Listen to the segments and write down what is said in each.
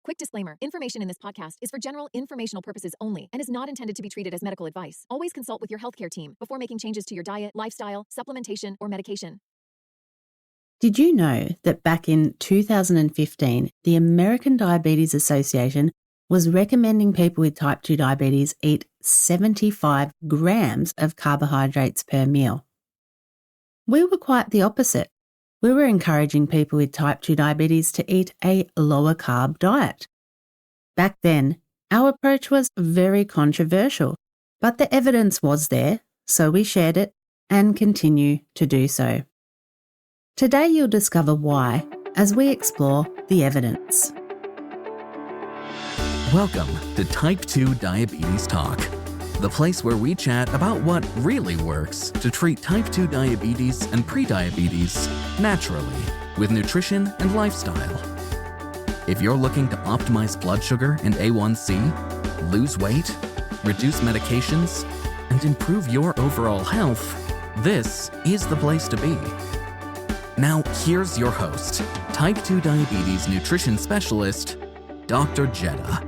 Quick disclaimer. Information in this podcast is for general informational purposes only and is not intended to be treated as medical advice. Always consult with your healthcare team before making changes to your diet, lifestyle, supplementation, or medication. Did you know that back in 2015, the American Diabetes Association was recommending people with type 2 diabetes eat 75 grams of carbohydrates per meal? We were quite the opposite. We were encouraging people with type 2 diabetes to eat a lower carb diet. Back then, our approach was very controversial, but the evidence was there, so we shared it and continue to do so. Today you'll discover why as we explore the evidence. Welcome to Type 2 Diabetes Talk, the place where we chat about what really works to treat type 2 diabetes and prediabetes naturally with nutrition and lifestyle. If you're looking to optimize blood sugar and A1C, lose weight, reduce medications, and improve your overall health, this is the place to be. Now, here's your host, type 2 diabetes nutrition specialist, Dr. Jetta.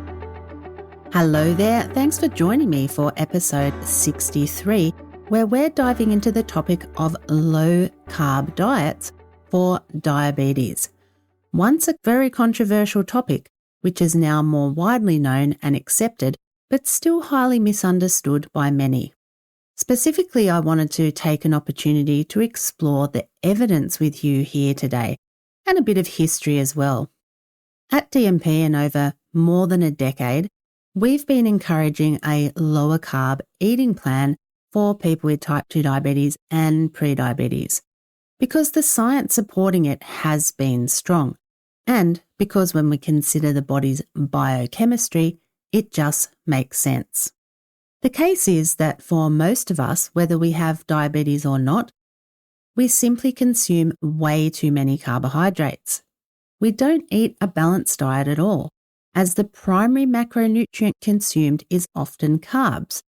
Hello there, thanks for joining me for episode 63, where we're diving into the topic of low-carb diets for diabetes. Once a very controversial topic, which is now more widely known and accepted, but still highly misunderstood by many. Specifically, I wanted to take an opportunity to explore the evidence with you here today, and a bit of history as well. At DMP, and over more than a decade, we've been encouraging a lower carb eating plan for people with type 2 diabetes and prediabetes because the science supporting it has been strong, and because when we consider the body's biochemistry, it just makes sense. The case is that for most of us, whether we have diabetes or not, we simply consume way too many carbohydrates. We don't eat a balanced diet at all, as the primary macronutrient consumed is often carbs,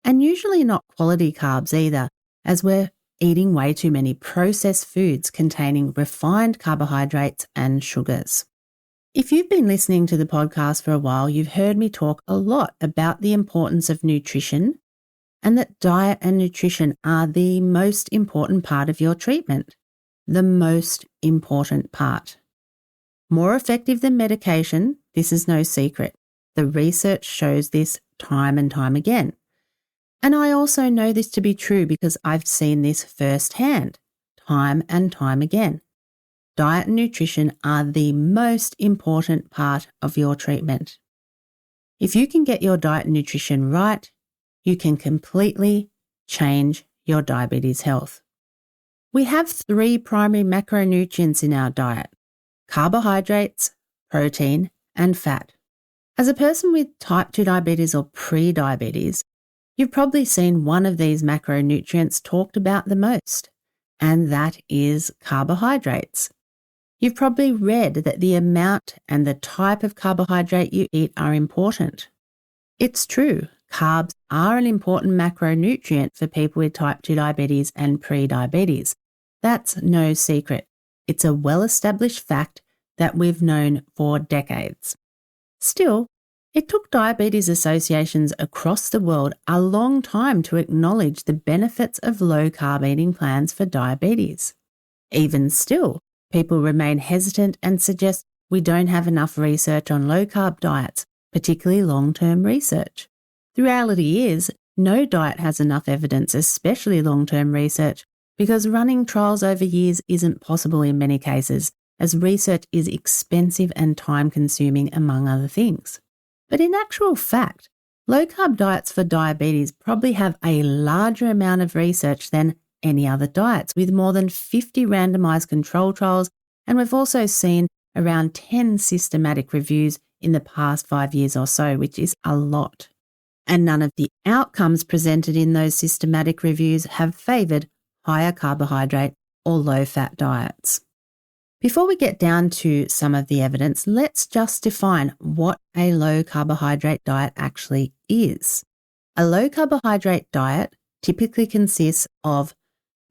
and usually not quality carbs either, as we're eating way too many processed foods containing refined carbohydrates and sugars. If you've been listening to the podcast for a while, you've heard me talk a lot about the importance of nutrition and that diet and nutrition are the most important part of your treatment. The most important part. More effective than medication, this is no secret. The research shows this time and time again. And I also know this to be true because I've seen this firsthand, time and time again. Diet and nutrition are the most important part of your treatment. If you can get your diet and nutrition right, you can completely change your diabetes health. We have 3 primary macronutrients in our diet: carbohydrates, protein, and fat. As a person with type 2 diabetes or pre-diabetes, you've probably seen one of these macronutrients talked about the most, and that is carbohydrates. You've probably read that the amount and the type of carbohydrate you eat are important. It's true, carbs are an important macronutrient for people with type 2 diabetes and pre-diabetes. That's no secret. It's a well-established fact that we've known for decades. Still, it took diabetes associations across the world a long time to acknowledge the benefits of low-carb eating plans for diabetes. Even still, people remain hesitant and suggest we don't have enough research on low-carb diets, particularly long-term research. The reality is, no diet has enough evidence, especially long-term research, because running trials over years isn't possible in many cases, as research is expensive and time-consuming, among other things. But in actual fact, low-carb diets for diabetes probably have a larger amount of research than any other diets, with more than 50 randomized control trials, and we've also seen around 10 systematic reviews in the past 5 years or so, which is a lot. And none of the outcomes presented in those systematic reviews have favoured higher carbohydrate or low-fat diets. Before we get down to some of the evidence, let's just define what a low-carbohydrate diet actually is. A low-carbohydrate diet typically consists of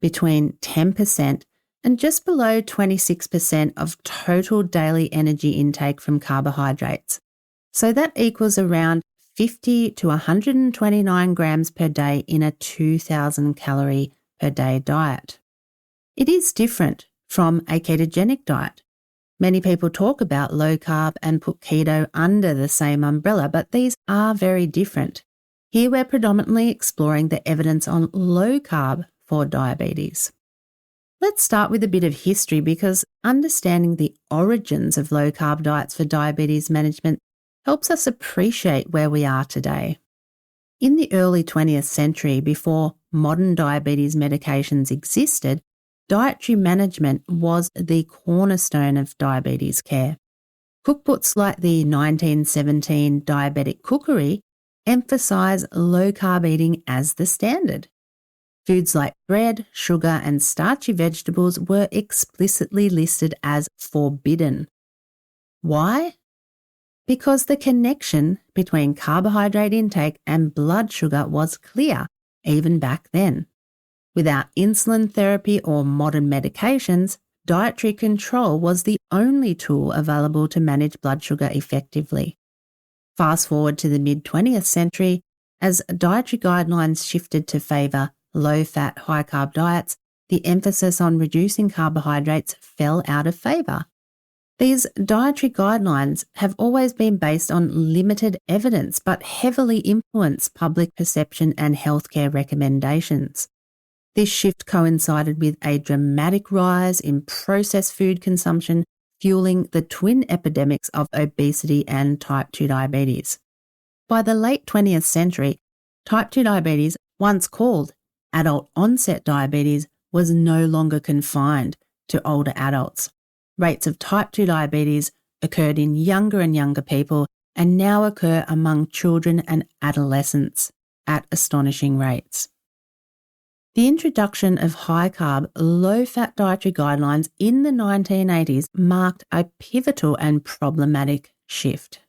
between 10% and just below 26% of total daily energy intake from carbohydrates. So that equals around 50 to 129 grams per day in a 2,000 calorie per day diet. It is different from a ketogenic diet. Many people talk about low carb and put keto under the same umbrella, but these are very different. Here we're predominantly exploring the evidence on low carb for diabetes. Let's start with a bit of history because understanding the origins of low carb diets for diabetes management helps us appreciate where we are today. In the early 20th century, before modern diabetes medications existed, dietary management was the cornerstone of diabetes care. Cookbooks like the 1917 Diabetic Cookery emphasise low-carb eating as the standard. Foods like bread, sugar and starchy vegetables were explicitly listed as forbidden. Why? Because the connection between carbohydrate intake and blood sugar was clear, even back then. Without insulin therapy or modern medications, dietary control was the only tool available to manage blood sugar effectively. Fast forward to the mid-20th century, as dietary guidelines shifted to favour low-fat, high-carb diets, the emphasis on reducing carbohydrates fell out of favour. These dietary guidelines have always been based on limited evidence but heavily influence public perception and healthcare recommendations. This shift coincided with a dramatic rise in processed food consumption, fueling the twin epidemics of obesity and type 2 diabetes. By the late 20th century, type 2 diabetes, once called adult onset diabetes, was no longer confined to older adults. Rates of type 2 diabetes occurred in younger and younger people and now occur among children and adolescents at astonishing rates. The introduction of high-carb, low-fat dietary guidelines in the 1980s marked a pivotal and problematic shift.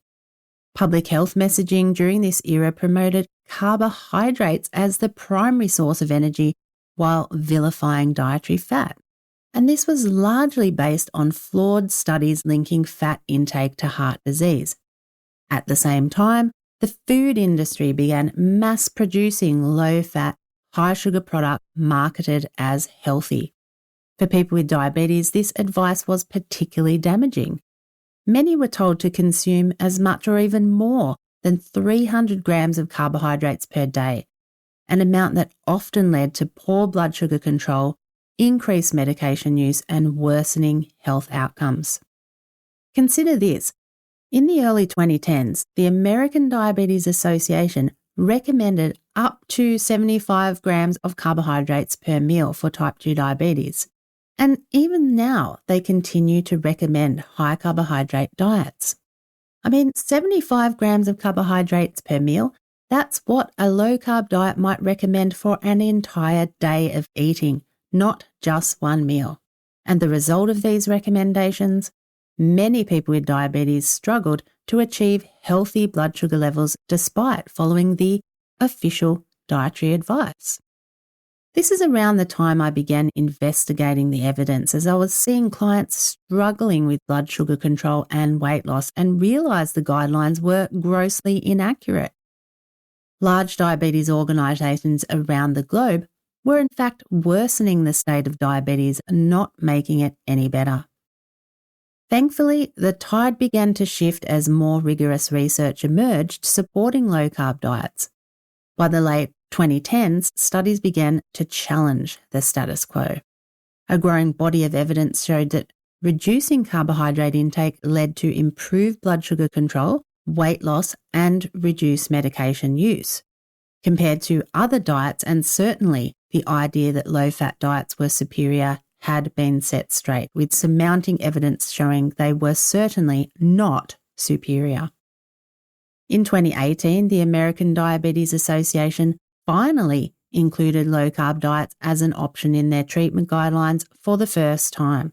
Public health messaging during this era promoted carbohydrates as the primary source of energy while vilifying dietary fat. And this was largely based on flawed studies linking fat intake to heart disease. At the same time, the food industry began mass-producing low-fat, high-sugar products marketed as healthy. For people with diabetes, this advice was particularly damaging. Many were told to consume as much or even more than 300 grams of carbohydrates per day, an amount that often led to poor blood sugar control, increased medication use and worsening health outcomes. Consider this. In the early 2010s, the American Diabetes Association recommended up to 75 grams of carbohydrates per meal for type 2 diabetes. And even now, they continue to recommend high carbohydrate diets. 75 grams of carbohydrates per meal, that's what a low-carb diet might recommend for an entire day of eating, not just one meal. And the result of these recommendations? Many people with diabetes struggled to achieve healthy blood sugar levels despite following the official dietary advice. This is around the time I began investigating the evidence as I was seeing clients struggling with blood sugar control and weight loss and realised the guidelines were grossly inaccurate. Large diabetes organisations around the globe were in fact worsening the state of diabetes, not making it any better. Thankfully, the tide began to shift as more rigorous research emerged supporting low-carb diets. By the late 2010s, studies began to challenge the status quo. A growing body of evidence showed that reducing carbohydrate intake led to improved blood sugar control, weight loss, and reduced medication use. Compared to other diets, and certainly the idea that low-fat diets were superior had been set straight, with some mounting evidence showing they were certainly not superior. In 2018, the American Diabetes Association finally included low-carb diets as an option in their treatment guidelines for the first time.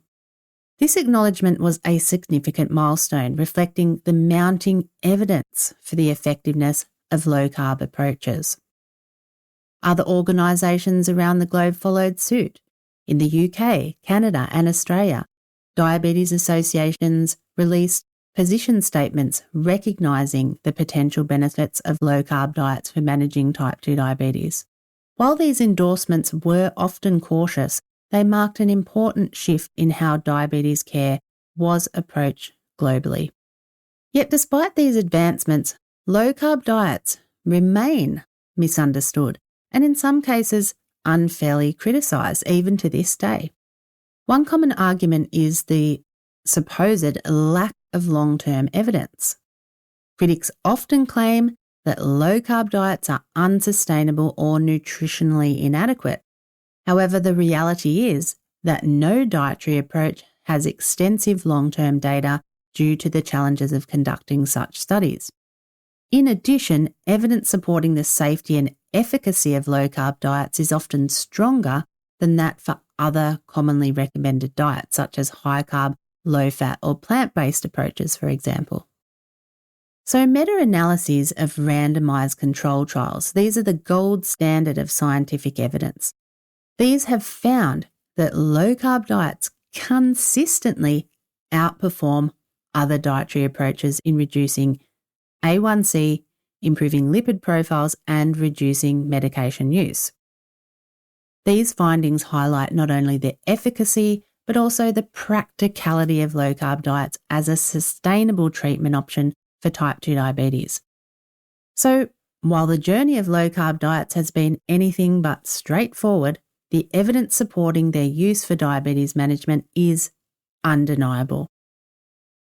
This acknowledgement was a significant milestone, reflecting the mounting evidence for the effectiveness of low-carb approaches. Other organisations around the globe followed suit. In the UK, Canada and Australia, diabetes associations released position statements recognising the potential benefits of low-carb diets for managing type 2 diabetes. While these endorsements were often cautious, they marked an important shift in how diabetes care was approached globally. Yet despite these advancements, low-carb diets remain misunderstood and in some cases unfairly criticised even to this day. One common argument is the supposed lack of long-term evidence. Critics often claim that low-carb diets are unsustainable or nutritionally inadequate. However, the reality is that no dietary approach has extensive long-term data due to the challenges of conducting such studies. In addition, evidence supporting the safety and efficacy of low-carb diets is often stronger than that for other commonly recommended diets, such as high-carb, low-fat or plant-based approaches, for example. So meta-analyses of randomized control trials, these are the gold standard of scientific evidence. These have found that low-carb diets consistently outperform other dietary approaches in reducing A1C, improving lipid profiles, and reducing medication use. These findings highlight not only the efficacy, but also the practicality of low-carb diets as a sustainable treatment option for type 2 diabetes. So, while the journey of low-carb diets has been anything but straightforward, the evidence supporting their use for diabetes management is undeniable.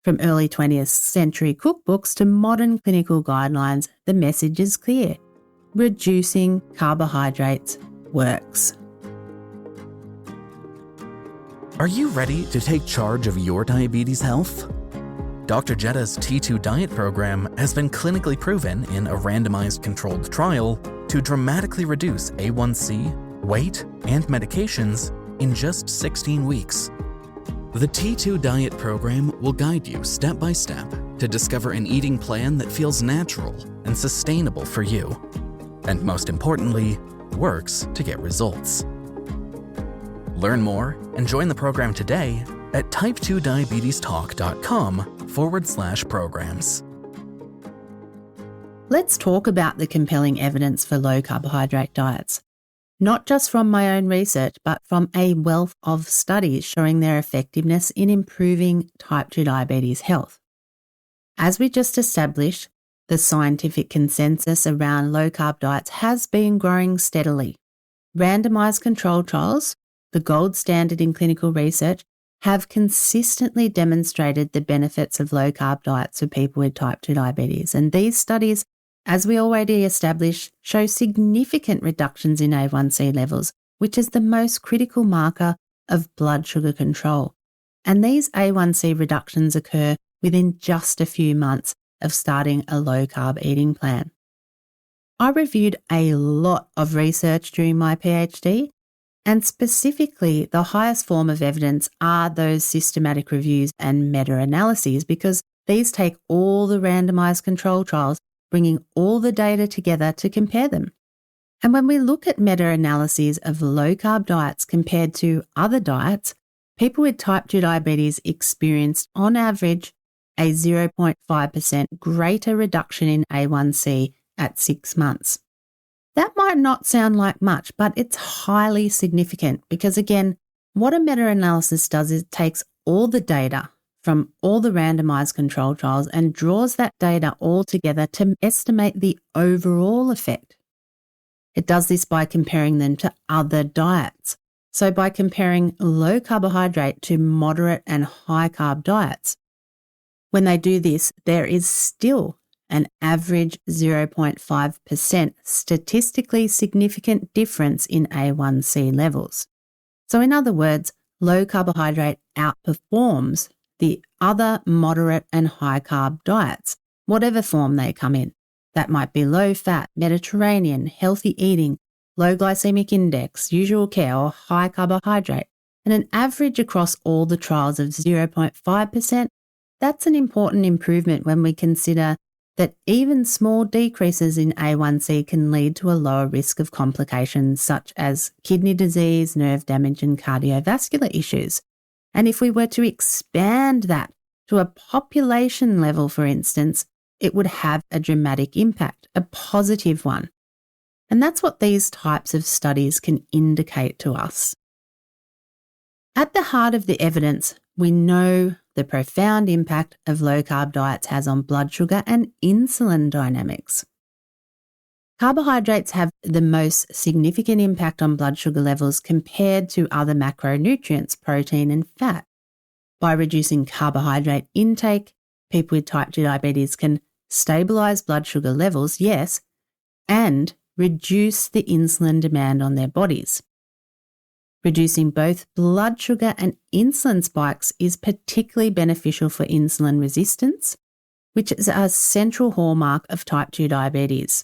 From early 20th century cookbooks to modern clinical guidelines, the message is clear. Reducing carbohydrates works. Are you ready to take charge of your diabetes health? Dr. Jetta's T2 diet program has been clinically proven in a randomized controlled trial to dramatically reduce A1C, weight, and medications in just 16 weeks. The T2 diet program will guide you step by step to discover an eating plan that feels natural and sustainable for you, and most importantly, works to get results. Learn more and join the program today at type2diabetestalk.com/programs. Let's talk about the compelling evidence for low carbohydrate diets, not just from my own research, but from a wealth of studies showing their effectiveness in improving type 2 diabetes health. As we just established, the scientific consensus around low-carb diets has been growing steadily. Randomized controlled trials, the gold standard in clinical research, have consistently demonstrated the benefits of low-carb diets for people with type 2 diabetes. And these studies, as we already established, show significant reductions in A1C levels, which is the most critical marker of blood sugar control. And these A1C reductions occur within just a few months of starting a low-carb eating plan. I reviewed a lot of research during my PhD, and specifically the highest form of evidence are those systematic reviews and meta-analyses, because these take all the randomized control trials, bringing all the data together to compare them. And when we look at meta-analyses of low-carb diets compared to other diets, people with type 2 diabetes experienced, on average, a 0.5% greater reduction in A1C at 6 months. That might not sound like much, but it's highly significant because, again, what a meta-analysis does is it takes all the data from all the randomized control trials and draws that data all together to estimate the overall effect. It does this by comparing them to other diets. So by comparing low carbohydrate to moderate and high carb diets. When they do this, there is still an average 0.5% statistically significant difference in A1C levels. So in other words, low carbohydrate outperforms the other moderate and high carb diets, whatever form they come in. That might be low fat, Mediterranean, healthy eating, low glycemic index, usual care, or high carbohydrate. And an average across all the trials of 0.5%, that's an important improvement when we consider that even small decreases in A1C can lead to a lower risk of complications such as kidney disease, nerve damage, and cardiovascular issues. And if we were to expand that to a population level, for instance, it would have a dramatic impact, a positive one. And that's what these types of studies can indicate to us. At the heart of the evidence, we know the profound impact of low-carb diets has on blood sugar and insulin dynamics. Carbohydrates have the most significant impact on blood sugar levels compared to other macronutrients, protein and fat. By reducing carbohydrate intake, people with type 2 diabetes can stabilise blood sugar levels, yes, and reduce the insulin demand on their bodies. Reducing both blood sugar and insulin spikes is particularly beneficial for insulin resistance, which is a central hallmark of type 2 diabetes.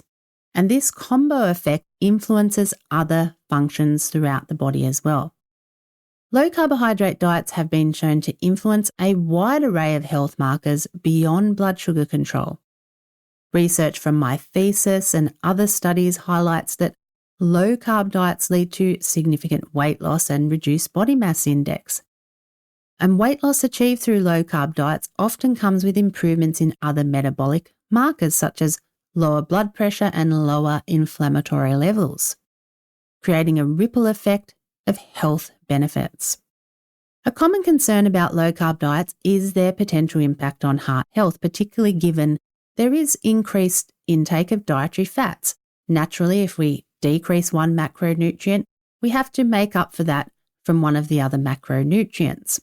And this combo effect influences other functions throughout the body as well. Low carbohydrate diets have been shown to influence a wide array of health markers beyond blood sugar control. Research from my thesis and other studies highlights that low-carb diets lead to significant weight loss and reduced body mass index. And weight loss achieved through low-carb diets often comes with improvements in other metabolic markers such as lower blood pressure and lower inflammatory levels, creating a ripple effect of health benefits. A common concern about low-carb diets is their potential impact on heart health, particularly given there is increased intake of dietary fats. Naturally, if we decrease one macronutrient, we have to make up for that from one of the other macronutrients.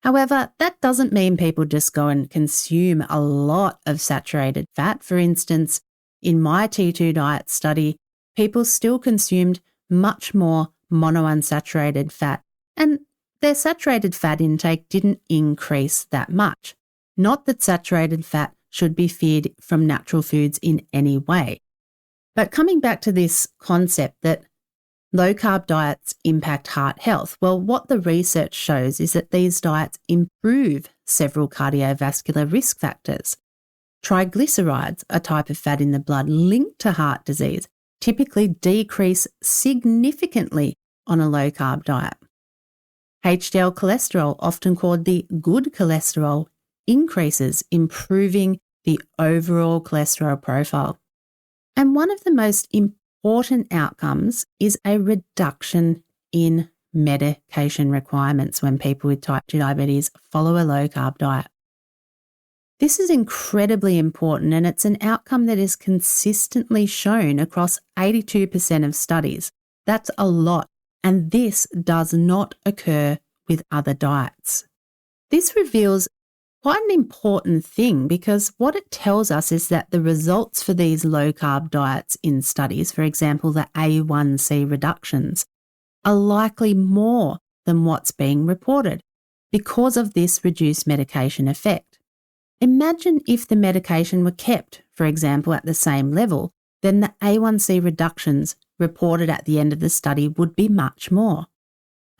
However, that doesn't mean people just go and consume a lot of saturated fat. For instance, in my T2 diet study, people still consumed much more monounsaturated fat, and their saturated fat intake didn't increase that much. Not that saturated fat should be feared from natural foods in any way. But coming back to this concept that low-carb diets impact heart health, well, what the research shows is that these diets improve several cardiovascular risk factors. Triglycerides, a type of fat in the blood linked to heart disease, typically decrease significantly on a low-carb diet. HDL cholesterol, often called the good cholesterol, increases, improving the overall cholesterol profile. And one of the most important outcomes is a reduction in medication requirements when people with type 2 diabetes follow a low-carb diet. This is incredibly important, and it's an outcome that is consistently shown across 82% of studies. That's a lot, and this does not occur with other diets. This reveals quite an important thing because what it tells us is that the results for these low-carb diets in studies, for example, the A1C reductions, are likely more than what's being reported because of this reduced medication effect. Imagine if the medication were kept, for example, at the same level, then the A1C reductions reported at the end of the study would be much more.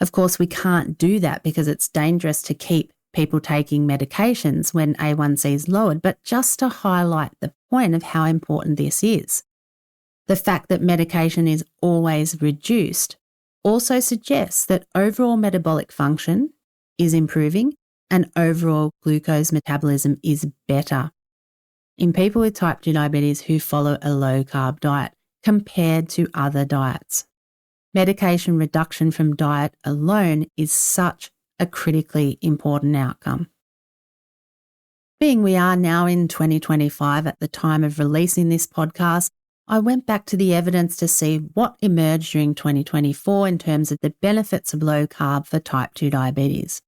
Of course, we can't do that because it's dangerous to keep people taking medications when A1C is lowered, but just to highlight the point of how important this is. The fact that medication is always reduced also suggests that overall metabolic function is improving and overall glucose metabolism is better in people with type 2 diabetes who follow a low-carb diet compared to other diets. Medication reduction from diet alone is such a critically important outcome. Being we are now in 2025 at the time of releasing this podcast, I went back to the evidence to see what emerged during 2024 in terms of the benefits of low carb for type 2 diabetes.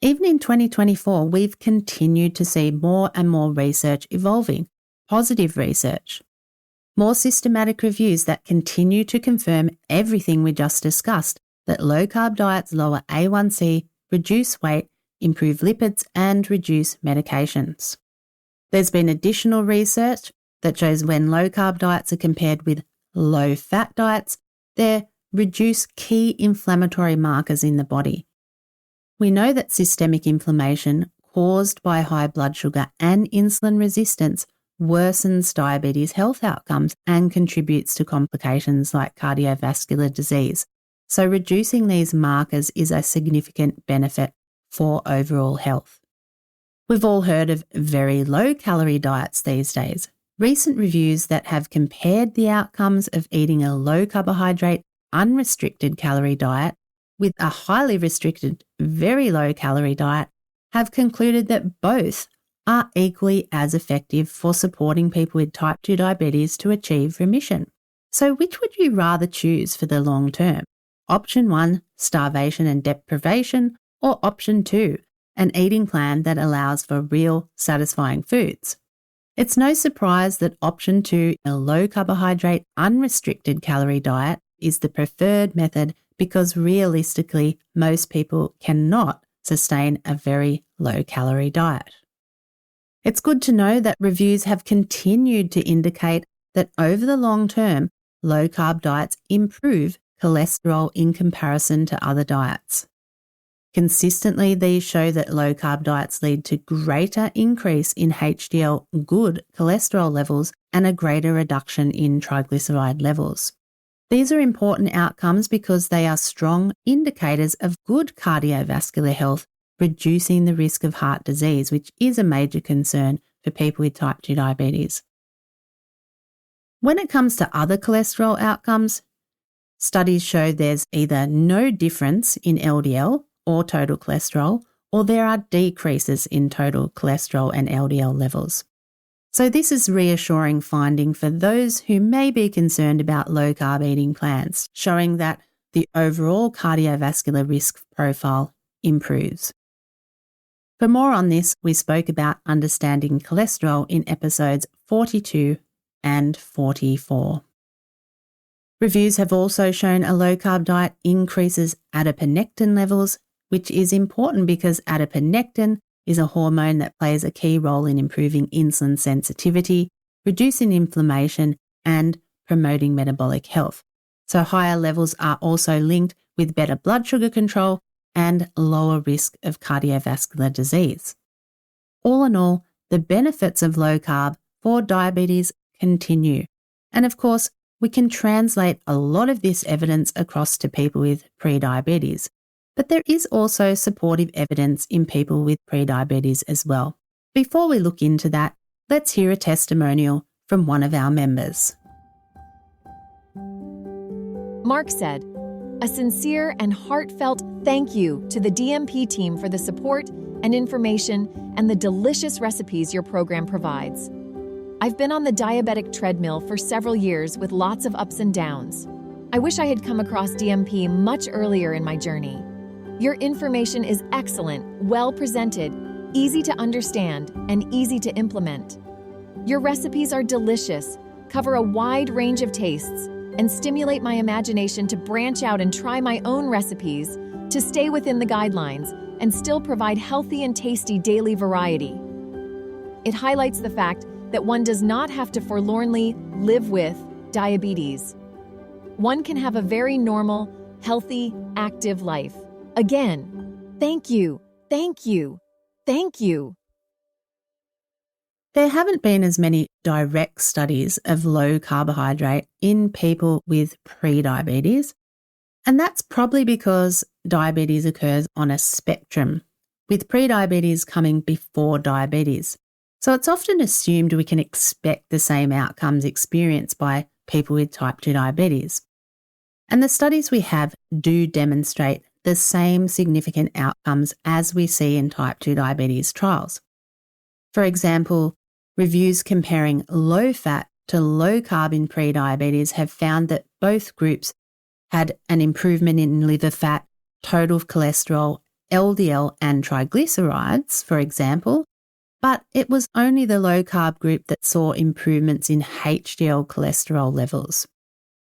Even in 2024, we've continued to see more and more research evolving, positive research. More systematic reviews that continue to confirm everything we just discussed, that low-carb diets lower A1C, reduce weight, improve lipids, and reduce medications. There's been additional research that shows when low-carb diets are compared with low-fat diets, they reduce key inflammatory markers in the body. We know that systemic inflammation caused by high blood sugar and insulin resistance worsens diabetes health outcomes and contributes to complications like cardiovascular disease. So reducing these markers is a significant benefit for overall health. We've all heard of very low-calorie diets these days. Recent reviews that have compared the outcomes of eating a low-carbohydrate, unrestricted calorie diet with a highly restricted, very low-calorie diet have concluded that both are equally as effective for supporting people with type 2 diabetes to achieve remission. So which would you rather choose for the long term? Option 1, starvation and deprivation, or Option 2, an eating plan that allows for real, satisfying foods? It's no surprise that Option 2, a low-carbohydrate, unrestricted calorie diet, is the preferred method because realistically, most people cannot sustain a very low-calorie diet. It's good to know that reviews have continued to indicate that over the long term, low-carb diets improve cholesterol in comparison to other diets. Consistently, these show that low-carb diets lead to greater increase in HDL good cholesterol levels and a greater reduction in triglyceride levels. These are important outcomes because they are strong indicators of good cardiovascular health, reducing the risk of heart disease, which is a major concern for people with type 2 diabetes. When it comes to other cholesterol outcomes, studies show there's either no difference in LDL or total cholesterol, or there are decreases in total cholesterol and LDL levels. So this is reassuring finding for those who may be concerned about low-carb eating plans, showing that the overall cardiovascular risk profile improves. For more on this, we spoke about understanding cholesterol in episodes 42 and 44. Reviews have also shown a low-carb diet increases adiponectin levels, which is important because adiponectin is a hormone that plays a key role in improving insulin sensitivity, reducing inflammation, and promoting metabolic health. So higher levels are also linked with better blood sugar control and lower risk of cardiovascular disease. All in all, the benefits of low carb for diabetes continue. And of course, we can translate a lot of this evidence across to people with prediabetes. But there is also supportive evidence in people with prediabetes as well. Before we look into that, let's hear a testimonial from one of our members. Mark said, "A sincere and heartfelt thank you to the DMP team for the support and information and the delicious recipes your program provides. I've been on the diabetic treadmill for several years with lots of ups and downs. I wish I had come across DMP much earlier in my journey. Your information is excellent, well presented, easy to understand, and easy to implement. Your recipes are delicious, cover a wide range of tastes, and stimulate my imagination to branch out and try my own recipes, to stay within the guidelines, and still provide healthy and tasty daily variety. It highlights the fact that one does not have to forlornly live with diabetes. One can have a very normal, healthy, active life. Again, thank you, thank you, thank you." There haven't been as many direct studies of low carbohydrate in people with prediabetes, and that's probably because diabetes occurs on a spectrum, with prediabetes coming before diabetes. So it's often assumed we can expect the same outcomes experienced by people with type 2 diabetes. And the studies we have do demonstrate the same significant outcomes as we see in type 2 diabetes trials. For example, reviews comparing low fat to low carb in prediabetes have found that both groups had an improvement in liver fat, total cholesterol, LDL and triglycerides, for example, but it was only the low carb group that saw improvements in HDL cholesterol levels.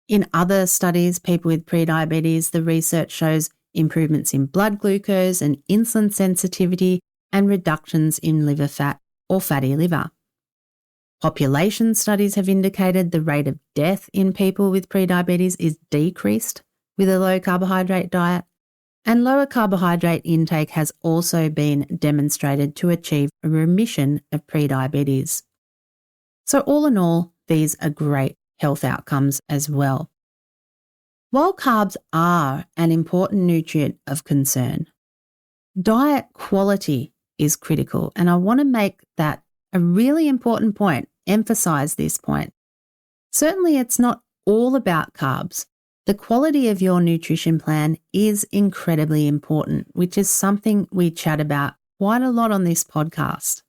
In other studies, people with prediabetes, the research shows improvements in blood glucose and insulin sensitivity and reductions in liver fat or fatty liver. Population studies have indicated the rate of death in people with prediabetes is decreased with a low carbohydrate diet, and lower carbohydrate intake has also been demonstrated to achieve a remission of prediabetes. So all in all, these are great health outcomes as well. While carbs are an important nutrient of concern, diet quality is critical, and I want to make that a really important point, emphasize this point. Certainly it's not all about carbs. The quality of your nutrition plan is incredibly important, which is something we chat about quite a lot on this podcast.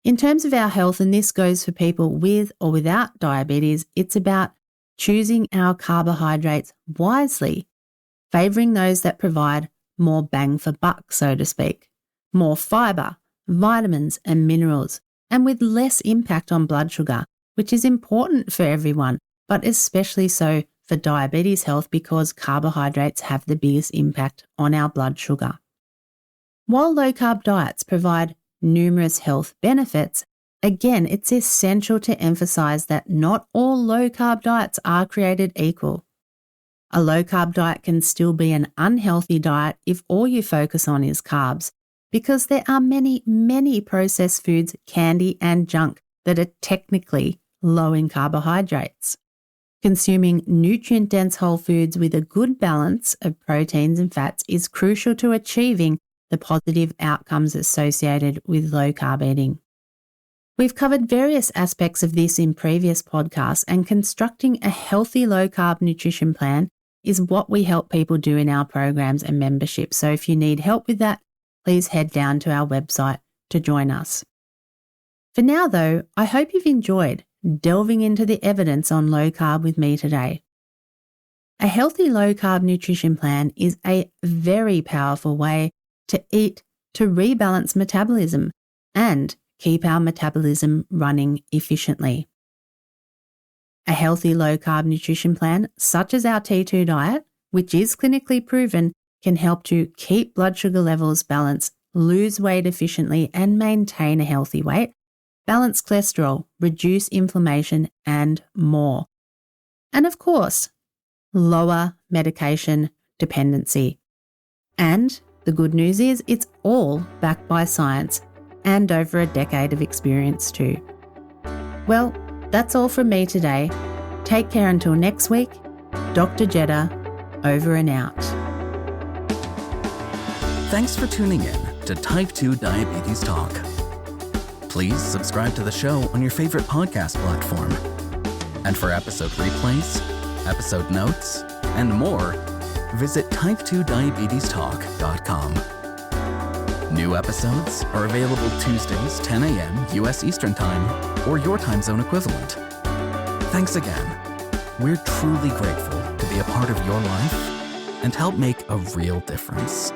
In terms of our health, and this goes for people with or without diabetes, it's about choosing our carbohydrates wisely, favouring those that provide more bang for buck, so to speak, more fibre, vitamins and minerals, and with less impact on blood sugar, which is important for everyone, but especially so for diabetes health because carbohydrates have the biggest impact on our blood sugar. While low-carb diets provide numerous health benefits, again, it's essential to emphasize that not all low-carb diets are created equal. A low-carb diet can still be an unhealthy diet if all you focus on is carbs, because there are many processed foods, candy and junk that are technically low in carbohydrates. Consuming nutrient-dense whole foods with a good balance of proteins and fats is crucial to achieving the positive outcomes associated with low-carb eating. We've covered various aspects of this in previous podcasts, and constructing a healthy low-carb nutrition plan is what we help people do in our programs and memberships. So if you need help with that, please head down to our website to join us. For now though, I hope you've enjoyed delving into the evidence on low-carb with me today. A healthy low-carb nutrition plan is a very powerful way to eat to rebalance metabolism and keep our metabolism running efficiently. A healthy low-carb nutrition plan, such as our T2 diet, which is clinically proven, can help to keep blood sugar levels balanced, lose weight efficiently and maintain a healthy weight, balance cholesterol, reduce inflammation and more. And of course, lower medication dependency. And the good news is it's all backed by science and over a decade of experience too. Well, that's all from me today. Take care until next week. Dr. Jeddah, over and out. Thanks for tuning in to Type 2 Diabetes Talk. Please subscribe to the show on your favorite podcast platform. And for episode replays, episode notes, and more, visit type2diabetestalk.com. New episodes are available Tuesdays, 10 a.m. U.S. Eastern Time, or your time zone equivalent. Thanks again. We're truly grateful to be a part of your life and help make a real difference.